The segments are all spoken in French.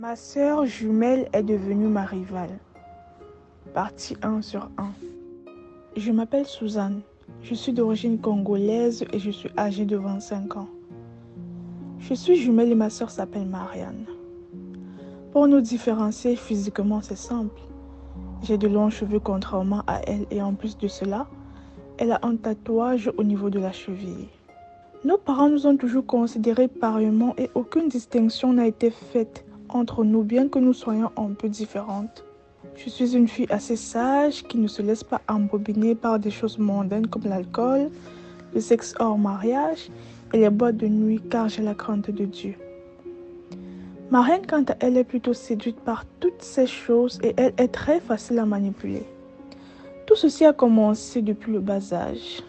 Ma sœur jumelle est devenue ma rivale. Partie 1 sur 1. Je m'appelle Suzanne. Je suis d'origine congolaise et je suis âgée de 25 ans. Je suis jumelle et ma sœur s'appelle Marianne. Pour nous différencier physiquement, c'est simple. J'ai de longs cheveux contrairement à elle et en plus de cela, elle a un tatouage au niveau de la cheville. Nos parents nous ont toujours considérés pareillement et aucune distinction n'a été faite entre nous, bien que nous soyons un peu différentes. Je suis une fille assez sage qui ne se laisse pas embobiner par des choses mondaines comme l'alcool, le sexe hors mariage et les boîtes de nuit car j'ai la crainte de Dieu. Marianne, quant à elle, est plutôt séduite par toutes ces choses et elle est très facile à manipuler. Tout ceci a commencé depuis le bas âge.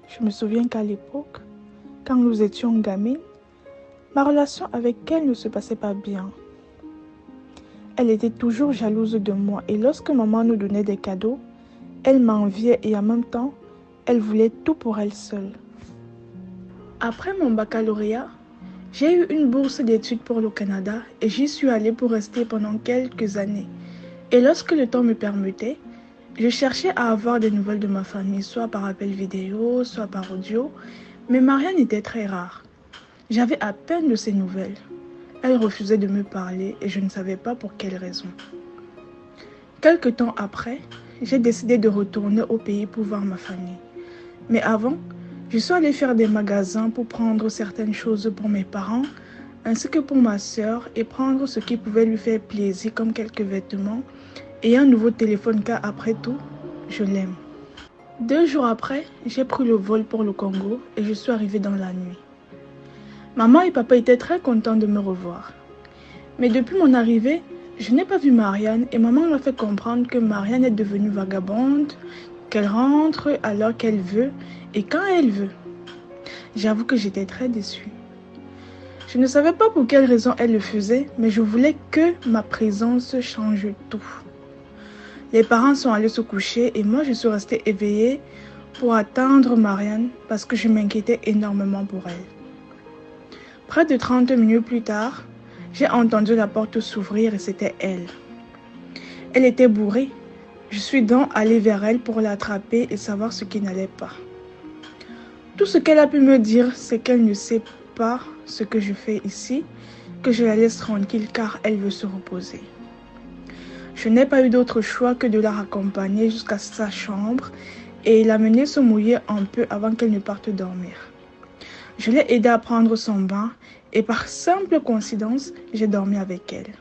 Je me souviens qu'à l'époque, quand nous étions gamines, ma relation avec elle ne se passait pas bien. Elle était toujours jalouse de moi et lorsque maman nous donnait des cadeaux, elle m'enviait et en même temps, elle voulait tout pour elle seule. Après mon baccalauréat, j'ai eu une bourse d'études pour le Canada et j'y suis allée pour rester pendant quelques années. Et lorsque le temps me permettait, je cherchais à avoir des nouvelles de ma famille, soit par appel vidéo, soit par audio, mais Marianne était très rare. J'avais à peine de ses nouvelles. Elle refusait de me parler et je ne savais pas pour quelle raison. Quelque temps après, j'ai décidé de retourner au pays pour voir ma famille. Mais avant, je suis allée faire des magasins pour prendre certaines choses pour mes parents, ainsi que pour ma sœur, et prendre ce qui pouvait lui faire plaisir comme quelques vêtements et un nouveau téléphone car après tout, je l'aime. 2 jours après, j'ai pris le vol pour le Congo et je suis arrivée dans la nuit. Maman et papa étaient très contents de me revoir. Mais depuis mon arrivée, je n'ai pas vu Marianne et maman m'a fait comprendre que Marianne est devenue vagabonde, qu'elle rentre alors qu'elle veut et quand elle veut. J'avoue que j'étais très déçue. Je ne savais pas pour quelle raison elle le faisait, mais je voulais que ma présence change tout. Les parents sont allés se coucher et moi je suis restée éveillée pour attendre Marianne parce que je m'inquiétais énormément pour elle. Près de 30 minutes plus tard, j'ai entendu la porte s'ouvrir et c'était elle. Elle était bourrée. Je suis donc allée vers elle pour l'attraper et savoir ce qui n'allait pas. Tout ce qu'elle a pu me dire, c'est qu'elle ne sait pas ce que je fais ici, que je la laisse tranquille car elle veut se reposer. Je n'ai pas eu d'autre choix que de la raccompagner jusqu'à sa chambre et l'amener se mouiller un peu avant qu'elle ne parte dormir. Je l'ai aidée à prendre son bain et par simple coïncidence, j'ai dormi avec elle.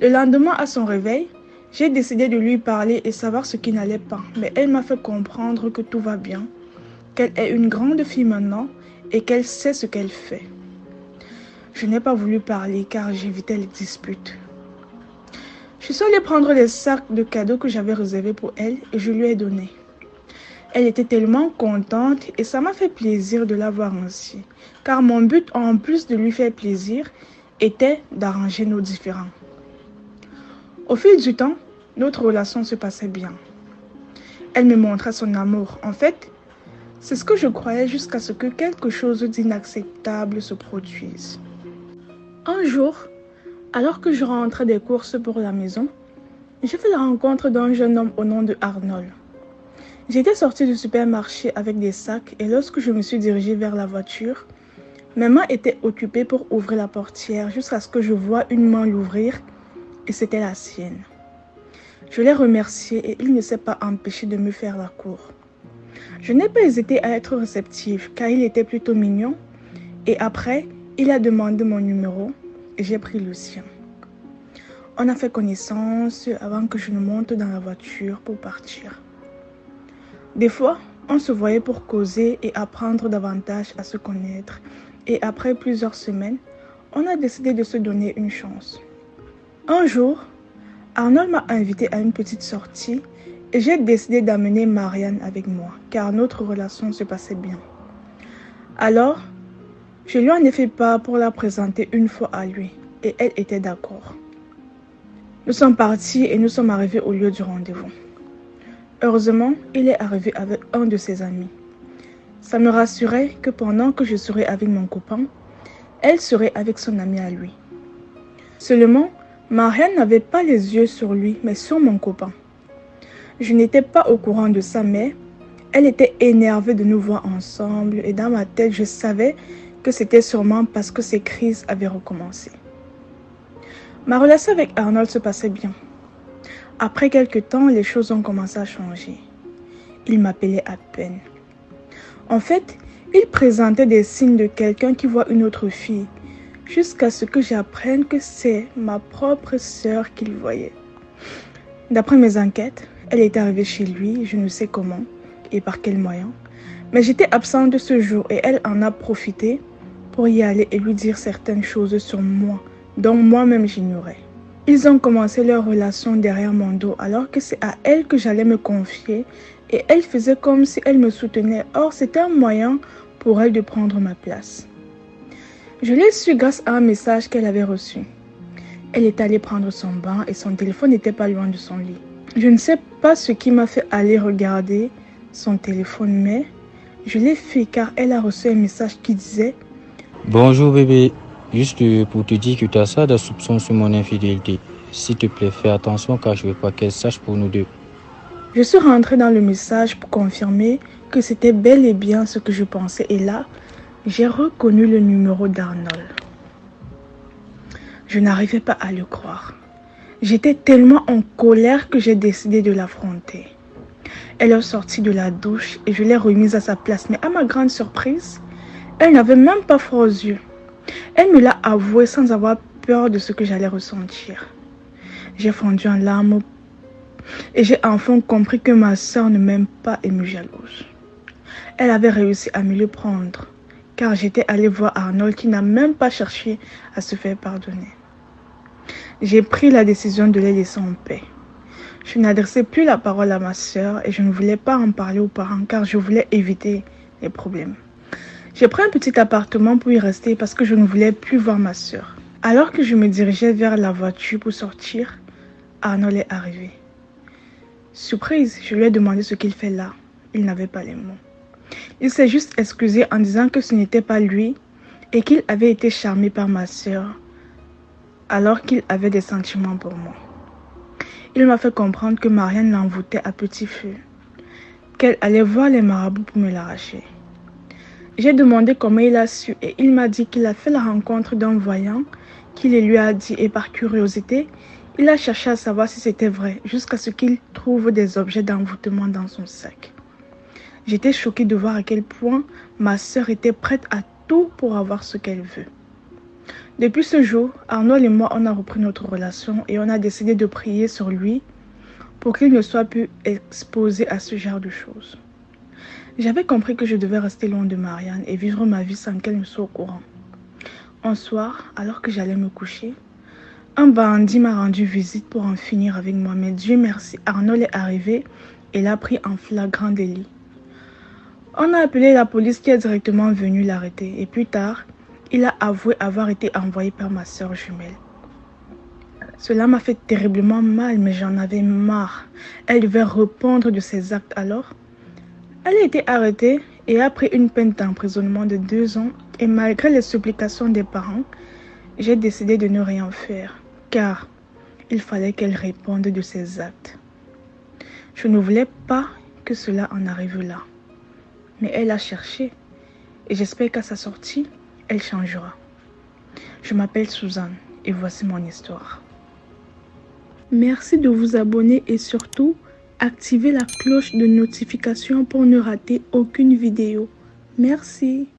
Le lendemain, à son réveil, j'ai décidé de lui parler et savoir ce qui n'allait pas, mais elle m'a fait comprendre que tout va bien, qu'elle est une grande fille maintenant et qu'elle sait ce qu'elle fait. Je n'ai pas voulu parler car j'évitais les disputes. Je suis allée prendre les sacs de cadeaux que j'avais réservés pour elle et je lui ai donné. Elle était tellement contente et ça m'a fait plaisir de la voir ainsi, car mon but, en plus de lui faire plaisir, était d'arranger nos différends. Au fil du temps, notre relation se passait bien. Elle me montrait son amour. En fait, c'est ce que je croyais jusqu'à ce que quelque chose d'inacceptable se produise. Un jour, alors que je rentrais des courses pour la maison, j'ai fait la rencontre d'un jeune homme au nom de Arnold. J'étais sortie du supermarché avec des sacs et lorsque je me suis dirigée vers la voiture, mes mains étaient occupées pour ouvrir la portière jusqu'à ce que je voie une main l'ouvrir et c'était la sienne. Je l'ai remercié et il ne s'est pas empêché de me faire la cour. Je n'ai pas hésité à être réceptive car il était plutôt mignon et après, il a demandé mon numéro et j'ai pris le sien. On a fait connaissance avant que je ne monte dans la voiture pour partir. Des fois, on se voyait pour causer et apprendre davantage à se connaître. Et après plusieurs semaines, on a décidé de se donner une chance. Un jour, Arnold m'a invité à une petite sortie et j'ai décidé d'amener Marianne avec moi, car notre relation se passait bien. Alors, je lui en ai fait part pour la présenter une fois à lui et elle était d'accord. Nous sommes partis et nous sommes arrivés au lieu du rendez-vous. Heureusement, il est arrivé avec un de ses amis. Ça me rassurait que pendant que je serais avec mon copain, elle serait avec son ami à lui. Seulement, Marianne n'avait pas les yeux sur lui, mais sur mon copain. Je n'étais pas au courant de ça, mais elle était énervée de nous voir ensemble et dans ma tête, je savais que c'était sûrement parce que ces crises avaient recommencé. Ma relation avec Arnold se passait bien. Après quelques temps, les choses ont commencé à changer. Il m'appelait à peine. En fait, il présentait des signes de quelqu'un qui voit une autre fille, jusqu'à ce que j'apprenne que c'est ma propre sœur qu'il voyait. D'après mes enquêtes, elle était arrivée chez lui, je ne sais comment et par quel moyen, mais j'étais absente de ce jour et elle en a profité pour y aller et lui dire certaines choses sur moi, dont moi-même j'ignorais. Ils ont commencé leur relation derrière mon dos alors que c'est à elle que j'allais me confier et elle faisait comme si elle me soutenait. Or, c'était un moyen pour elle de prendre ma place. Je l'ai su grâce à un message qu'elle avait reçu. Elle est allée prendre son bain et son téléphone n'était pas loin de son lit. Je ne sais pas ce qui m'a fait aller regarder son téléphone, mais je l'ai fait car elle a reçu un message qui disait « Bonjour bébé, juste pour te dire que tu as ça de soupçons sur mon infidélité. S'il te plaît, fais attention car je ne veux pas qu'elle sache pour nous deux. » Je suis rentrée dans le message pour confirmer que c'était bel et bien ce que je pensais et là, j'ai reconnu le numéro d'Arnold. Je n'arrivais pas à le croire. J'étais tellement en colère que j'ai décidé de l'affronter. Elle est sortie de la douche et je l'ai remise à sa place. Mais à ma grande surprise, elle n'avait même pas froid aux yeux. Elle me l'a avoué sans avoir peur de ce que j'allais ressentir. J'ai fondu en larmes et j'ai enfin compris que ma soeur ne m'aime pas et me jalouse. Elle avait réussi à me le prendre, car j'étais allée voir Arnold qui n'a même pas cherché à se faire pardonner. J'ai pris la décision de les laisser en paix. Je n'adressais plus la parole à ma soeur et je ne voulais pas en parler aux parents car je voulais éviter les problèmes. J'ai pris un petit appartement pour y rester parce que je ne voulais plus voir ma soeur. Alors que je me dirigeais vers la voiture pour sortir, Arnold est arrivé. Surprise, je lui ai demandé ce qu'il fait là. Il n'avait pas les mots. Il s'est juste excusé en disant que ce n'était pas lui et qu'il avait été charmé par ma soeur alors qu'il avait des sentiments pour moi. Il m'a fait comprendre que Marianne l'envoûtait à petit feu, qu'elle allait voir les marabouts pour me l'arracher. J'ai demandé comment il a su et il m'a dit qu'il a fait la rencontre d'un voyant qui le lui a dit et par curiosité, il a cherché à savoir si c'était vrai jusqu'à ce qu'il trouve des objets d'envoûtement dans son sac. J'étais choquée de voir à quel point ma soeur était prête à tout pour avoir ce qu'elle veut. Depuis ce jour, Arnold et moi, on a repris notre relation et on a décidé de prier sur lui pour qu'il ne soit plus exposé à ce genre de choses. J'avais compris que je devais rester loin de Marianne et vivre ma vie sans qu'elle ne soit au courant. Un soir, alors que j'allais me coucher, un bandit m'a rendu visite pour en finir avec moi. Mais Dieu merci, Arnold est arrivé et l'a pris en flagrant délit. On a appelé la police qui est directement venue l'arrêter et plus tard, il a avoué avoir été envoyé par ma soeur jumelle. Cela m'a fait terriblement mal, mais j'en avais marre. Elle devait répondre de ses actes alors. Elle a été arrêtée et a pris une peine d'emprisonnement de 2 ans. Et malgré les supplications des parents, j'ai décidé de ne rien faire, car il fallait qu'elle réponde de ses actes. Je ne voulais pas que cela en arrive là. Mais elle a cherché et j'espère qu'à sa sortie, elle changera. Je m'appelle Suzanne et voici mon histoire. Merci de vous abonner et surtout, activez la cloche de notification pour ne rater aucune vidéo. Merci.